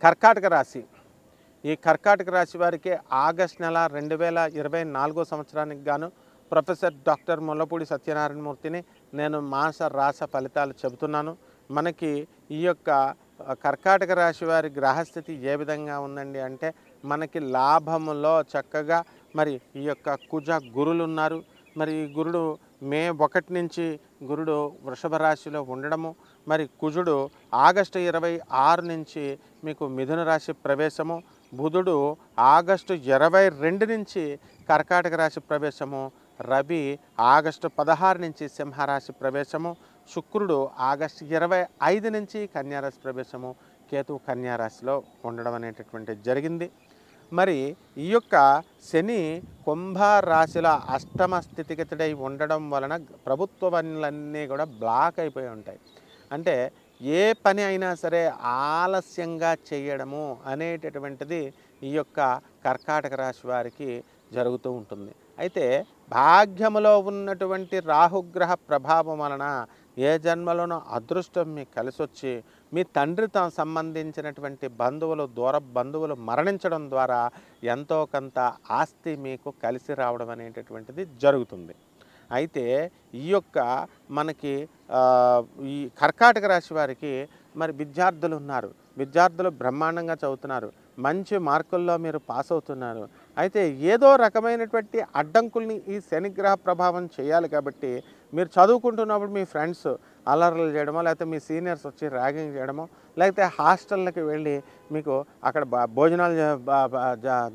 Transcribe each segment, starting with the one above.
కర్కాటక రాశి. ఈ కర్కాటక రాశి వారికి ఆగస్టు నెల 2024 సంవత్సరానికి గాను ప్రొఫెసర్ డాక్టర్ ముల్లపూడి సత్యనారాయణమూర్తిని నేను మాస రాశ ఫలితాలు చెబుతున్నాను. మనకి ఈ యొక్క కర్కాటక రాశి వారి గ్రహస్థితి ఏ విధంగా ఉందండి అంటే, మనకి లాభములో చక్కగా మరి ఈ యొక్క కుజ గురులు ఉన్నారు. మరి ఈ గురుడు మే 1 నుంచి గురుడు వృషభ రాశిలో ఉండడము, మరి కుజుడు ఆగస్టు 26 నుంచి మీకు మిథున రాశి ప్రవేశము, బుధుడు ఆగస్టు 22 నుంచి కర్కాటక రాశి ప్రవేశము, రవి ఆగస్టు 16 నుంచి సింహరాశి ప్రవేశము, శుక్రుడు ఆగస్టు 25 నుంచి కన్యారాశి ప్రవేశము, కేతు కన్యారాశిలో ఉండడం అనేటటువంటిది జరిగింది. మరి ఈ యొక్క శని కుంభరాశిలో అష్టమ స్థితిగతుడై ఉండడం వలన ప్రభుత్వ పనులన్నీ కూడా బ్లాక్ అయిపోయి ఉంటాయి. అంటే ఏ పని అయినా సరే ఆలస్యంగా చేయడము అనేటటువంటిది ఈ యొక్క కర్కాటక రాశి వారికి జరుగుతూ ఉంటుంది. అయితే భాగ్యములో ఉన్నటువంటి రాహుగ్రహ ప్రభావం వలన ఏ జన్మలోనో అదృష్టం మీకు కలిసొచ్చి మీ తండ్రితో సంబంధించినటువంటి బంధువులు, దూర బంధువులు మరణించడం ద్వారా ఎంతో కొంత ఆస్తి మీకు కలిసి రావడం అనేటటువంటిది జరుగుతుంది. అయితే ఈ యొక్క మనకి ఈ కర్కాటక రాశి వారికి మరి విద్యార్థులు ఉన్నారు. విద్యార్థులు బ్రహ్మాండంగా చదువుతున్నారు, మంచి మార్కుల్లో మీరు పాస్ అవుతున్నారు. అయితే ఏదో రకమైనటువంటి అడ్డంకుల్ని ఈ శనిగ్రహ ప్రభావం చేయాలి కాబట్టి మీరు చదువుకుంటున్నప్పుడు మీ ఫ్రెండ్స్ అల్లర్లు చేయడమో, లేకపోతే మీ సీనియర్స్ వచ్చి ర్యాగింగ్ చేయడమో, లేకపోతే హాస్టళ్ళకి వెళ్ళి మీకు అక్కడ భోజనాలు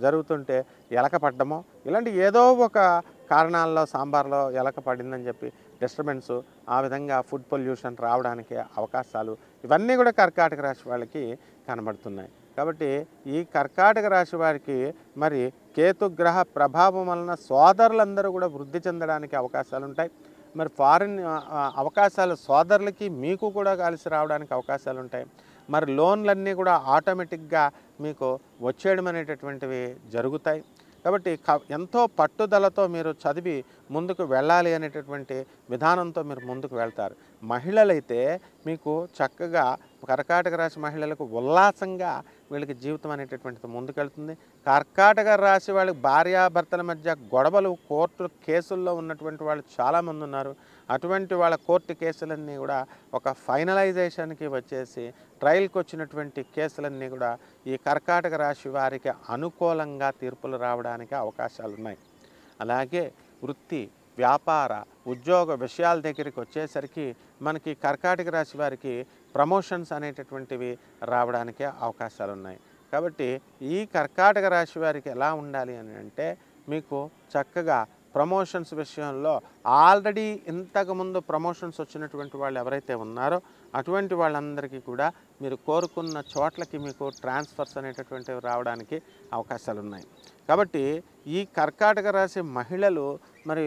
జరుగుతుంటే ఎలక పడ్డమో, ఇలాంటి ఏదో ఒక కారణాల్లో సాంబార్లో ఎలక పడిందని చెప్పి డిస్టర్బెన్స్, ఆ విధంగా ఫుడ్ పొల్యూషన్ రావడానికి అవకాశాలు ఇవన్నీ కూడా కర్కాటక రాశి వాళ్ళకి కనబడుతున్నాయి. కాబట్టి ఈ కర్కాటక రాశి వారికి మరి కేతుగ్రహ ప్రభావం వలన సోదరులందరూ కూడా వృద్ధి చెందడానికి అవకాశాలు ఉంటాయి. మరి ఫారిన్ అవకాశాలు సోదరులకి మీకు కూడా కలిసి రావడానికి అవకాశాలు ఉంటాయి. మరి లోన్లన్నీ కూడా ఆటోమేటిక్గా మీకు వచ్చేయడం అనేటటువంటివి జరుగుతాయి. కాబట్టి ఎంతో పట్టుదలతో మీరు చదివి ముందుకు వెళ్ళాలి అనేటటువంటి విధానంతో మీరు ముందుకు వెళ్తారు. మహిళలైతే మీకు చక్కగా కర్కాటక రాశి మహిళలకు ఉల్లాసంగా వీళ్ళకి జీవితం అనేటటువంటిది ముందుకెళ్తుంది. కర్కాటక రాశి వాళ్ళకి భార్యాభర్తల మధ్య గొడవలు, కోర్టు కేసుల్లో ఉన్నటువంటి వాళ్ళు చాలామంది ఉన్నారు. అటువంటి వాళ్ళ కోర్టు కేసులన్నీ కూడా ఒక ఫైనలైజేషన్కి వచ్చేసి ట్రయల్కి వచ్చినటువంటి కేసులన్నీ కూడా ఈ కర్కాటక రాశి వారికి అనుకూలంగా తీర్పులు రావడానికి అవకాశాలు ఉన్నాయి. అలాగే వృత్తి, వ్యాపార, ఉద్యోగ విషయాల దగ్గరికి వచ్చేసరికి మనకి కర్కాటక రాశి వారికి ప్రమోషన్స్ అనేటటువంటివి రావడానికి అవకాశాలు ఉన్నాయి. కాబట్టి ఈ కర్కాటక రాశి వారికి ఎలా ఉండాలి అని అంటే, మీకు చక్కగా ప్రమోషన్స్ విషయంలో ఆల్రెడీ ఇంతకుముందు ప్రమోషన్స్ వచ్చినటువంటి వాళ్ళు ఎవరైతే ఉన్నారో అటువంటి వాళ్ళందరికీ కూడా మీరు కోరుకున్న చోట్లకి మీకు ట్రాన్స్ఫర్స్ అనేటటువంటివి రావడానికి అవకాశాలు ఉన్నాయి. కాబట్టి ఈ కర్కాటక రాశి మహిళలు మరి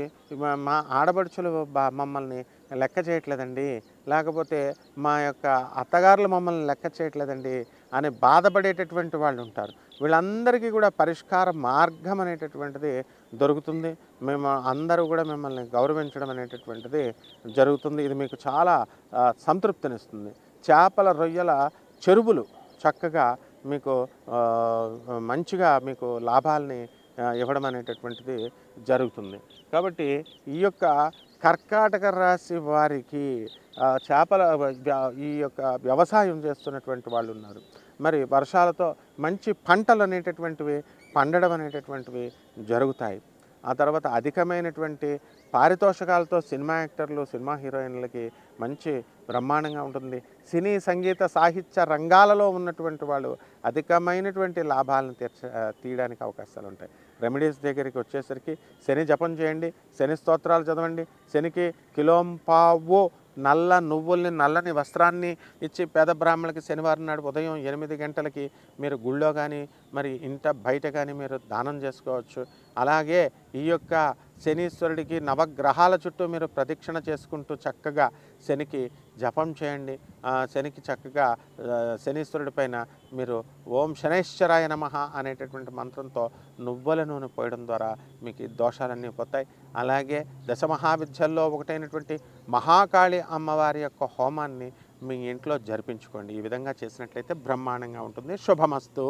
మా ఆడపడుచులు మమ్మల్ని లెక్క చేయట్లేదండి, లేకపోతే మా యొక్క అత్తగారులు మమ్మల్ని లెక్క చేయట్లేదండి అని బాధపడేటటువంటి వాళ్ళు ఉంటారు. వీళ్ళందరికీ కూడా పరిష్కార మార్గం అనేటటువంటిది దొరుకుతుంది. మేము అందరూ కూడా మిమ్మల్ని గౌరవించడం అనేటటువంటిది జరుగుతుంది. ఇది మీకు చాలా సంతృప్తినిస్తుంది. చేపల రొయ్యల చెరువులు చక్కగా మీకు మంచిగా మీకు లాభాలని ఇవ్వడం అనేటటువంటిది జరుగుతుంది. కాబట్టి ఈ యొక్క కర్కాటక రాశి వారికి చేపల ఈ యొక్క వ్యవసాయం చేస్తున్నటువంటి వాళ్ళు ఉన్నారు. మరి వర్షాలతో మంచి పంటలు అనేటటువంటివి పండడం అనేటటువంటివి జరుగుతాయి. ఆ తర్వాత అధికమైనటువంటి పారితోషకాలతో సినిమా యాక్టర్లు, సినిమా హీరోయిన్లకి మంచి బ్రహ్మాండంగా ఉంటుంది. సినీ, సంగీత, సాహిత్య రంగాలలో ఉన్నటువంటి వాళ్ళు అధికమైనటువంటి లాభాలను తీయడానికి అవకాశాలు ఉంటాయి. రెమెడీస్ దగ్గరికి వచ్చేసరికి శని జపం చేయండి, శని స్తోత్రాలు చదవండి. శనికి కిలోంపావు నల్ల నువ్వుల్ని, నల్లని వస్త్రాన్ని ఇచ్చి పేద బ్రాహ్మణులకి శనివారం నాడు ఉదయం 8 గంటలకి మీరు గుళ్ళో కానీ మరి ఇంట బయట కానీ మీరు దానం చేసుకోవచ్చు. అలాగే ఈ యొక్క శనీశ్వరుడికి నవగ్రహాల చుట్టూ మీరు ప్రదక్షిణ చేసుకుంటూ చక్కగా శనికి జపం చేయండి. శనికి చక్కగా శనీశ్వరుడి పైన మీరు ఓం శనైశ్వరాయ నమః అనేటటువంటి మంత్రంతో నువ్వుల నూనె పోయడం ద్వారా మీకు దోషాలన్నీ పోతాయి. అలాగే దశమహావిద్యల్లో ఒకటైనటువంటి మహాకాళి అమ్మవారి యొక్క హోమాన్ని మీ ఇంట్లో జరిపించుకోండి. ఈ విధంగా చేసినట్లయితే బ్రహ్మాండంగా ఉంటుంది. శుభమస్తు.